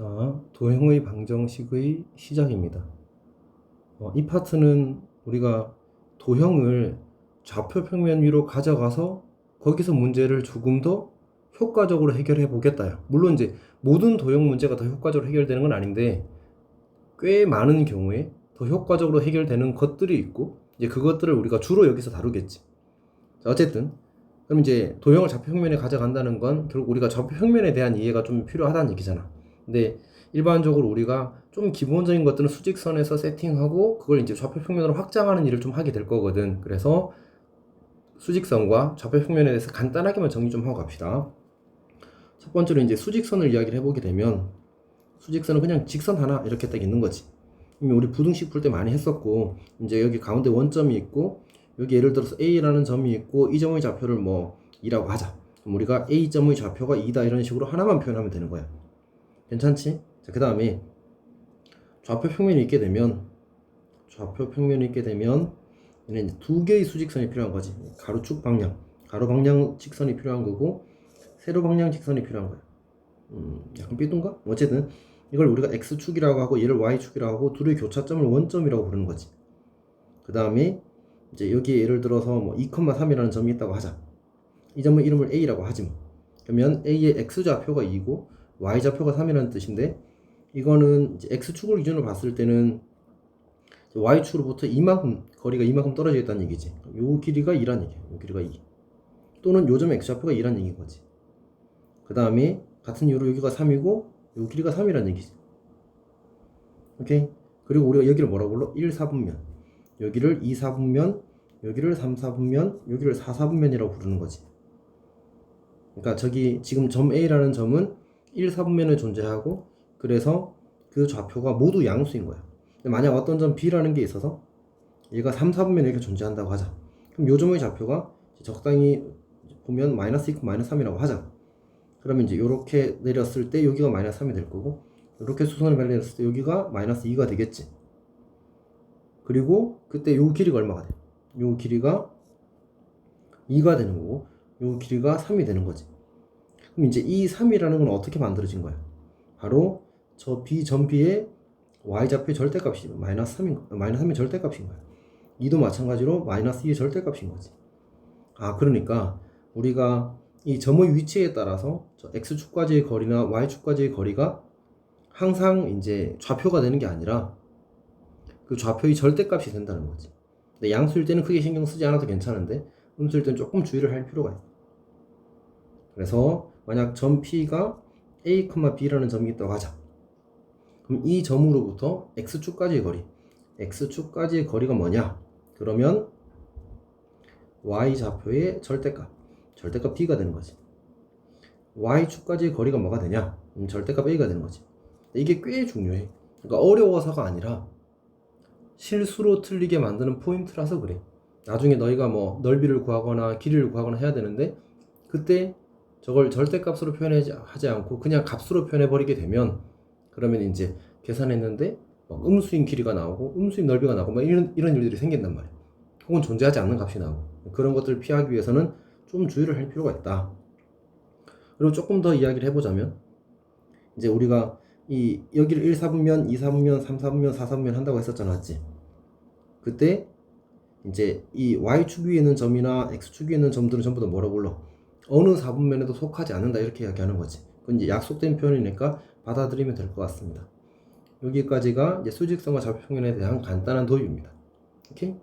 자, 도형의 방정식의 시작입니다. 이 파트는 우리가 도형을 좌표 평면 위로 가져가서 거기서 문제를 조금 더 효과적으로 해결해 보겠다요. 물론 이제 모든 도형 문제가 더 효과적으로 해결되는 건 아닌데 꽤 많은 경우에 더 효과적으로 해결되는 것들이 있고 이제 그것들을 우리가 주로 여기서 다루겠지. 자, 어쨌든 그럼 이제 도형을 좌표 평면에 가져간다는 건 결국 우리가 좌표 평면에 대한 이해가 좀 필요하다는 얘기잖아. 근데 일반적으로 우리가 좀 기본적인 것들은 수직선에서 세팅하고 그걸 이제 좌표 평면으로 확장하는 일을 좀 하게 될 거거든. 그래서 수직선과 좌표 평면에 대해서 간단하게만 정리 좀 하고 갑시다. 첫 번째로 이제 수직선을 이야기를 해보게 되면 수직선은 그냥 직선 하나 이렇게 딱 있는 거지. 이미 우리 부등식 풀 때 많이 했었고 이제 여기 가운데 원점이 있고 여기 예를 들어서 A라는 점이 있고 이 점의 좌표를 뭐 2라고 하자. 그럼 우리가 A점의 좌표가 2다 이런 식으로 하나만 표현하면 되는 거야. 괜찮지? 자, 그 다음에 좌표 평면이 있게 되면 얘는 이제 두 개의 수직선이 필요한 거지. 가로축 방향, 가로 방향 직선이 필요한 거고 세로 방향 직선이 필요한 거야. 약간 삐뚤가? 어쨌든 이걸 우리가 x축이라고 하고 얘를 y축이라고 하고 둘의 교차점을 원점이라고 부르는 거지. 그 다음에 이제 여기에 예를 들어서 뭐 2,3이라는 점이 있다고 하자. 이 점의 이름을 a라고 하지 뭐. 그러면 a의 x좌표가 2고 y좌표가 3이라는 뜻인데 이거는 이제 x축을 기준으로 봤을 때는 y축으로부터 이만큼 거리가 이만큼 떨어져 있다는 얘기지. 요 길이가 2란 얘기야. 요 길이가 2. 또는 요 점 x좌표가 2란 얘기인 거지. 그 다음에 같은 이유로 여기가 3이고 요 길이가 3이란 얘기지. 오케이? 그리고 우리가 여기를 뭐라고 불러? 1, 4분면. 여기를 2, 4분면, 여기를 3, 4분면, 여기를 4, 4분면이라고 부르는 거지. 그러니까 저기 지금 점 A라는 점은 1, 4분면에 존재하고 그래서 그 좌표가 모두 양수인 거야. 근데 만약 어떤 점 B라는 게 있어서 얘가 3, 4분면에 이렇게 존재한다고 하자. 그럼 요 점의 좌표가 적당히 보면 마이너스 2, 마이너스 3이라고 하자. 그러면 이제 요렇게 내렸을 때 여기가 마이너스 3이 될 거고 요렇게 수선을 내렸을 때 여기가 마이너스 2가 되겠지. 그리고 그때 요 길이가 얼마가 돼? 요 길이가 2가 되는 거고 요 길이가 3이 되는 거지. 그럼 이제 이 3이라는 건 어떻게 만들어진 거야? 바로 저 B 점 B의 y좌표의 절대값이 마이너스 3의 절대값인 거야. 2도 마찬가지로 마이너스 2의 절대값인 거지. 아, 그러니까 우리가 이 점의 위치에 따라서 저 x축까지의 거리나 y축까지의 거리가 항상 이제 좌표가 되는 게 아니라 그 좌표의 절대값이 된다는 거지. 근데 양수일 때는 크게 신경 쓰지 않아도 괜찮은데 음수일 때는 조금 주의를 할 필요가 있어. 그래서 만약 점 P가 A, B라는 점이 있다고 하자. 그럼 이 점으로부터 x축까지의 거리가 뭐냐? 그러면 y좌표의 절대값 B가 되는 거지. y축까지의 거리가 뭐가 되냐? 절대값 A가 되는 거지. 이게 꽤 중요해. 그러니까 어려워서가 아니라 실수로 틀리게 만드는 포인트라서 그래. 나중에 너희가 뭐 넓이를 구하거나 길이를 구하거나 해야 되는데 그때 저걸 절대값으로 표현하지 않고 그냥 값으로 표현해버리게 되면 그러면 이제 계산했는데 음수인 길이가 나오고 음수인 넓이가 나오고 막 이런 일들이 생긴단 말이야. 혹은 존재하지 않는 값이 나오고 그런 것들을 피하기 위해서는 좀 주의를 할 필요가 있다. 그리고 조금 더 이야기를 해보자면 이제 우리가 이 여기를 1, 4분면, 2, 4분면, 3, 4분면, 4, 4분면 한다고 했었잖아, 맞지? 그때 이제 이 y축 위에 있는 점이나 x축 위에 있는 점들은 전부 다 뭐라고 불러? 어느 4분면에도 속하지 않는다 이렇게 이야기하는 거지. 그건 이제 약속된 표현이니까 받아들이면 될 것 같습니다. 여기까지가 이제 수직선과 좌표평면에 대한 간단한 도입입니다. 오케이?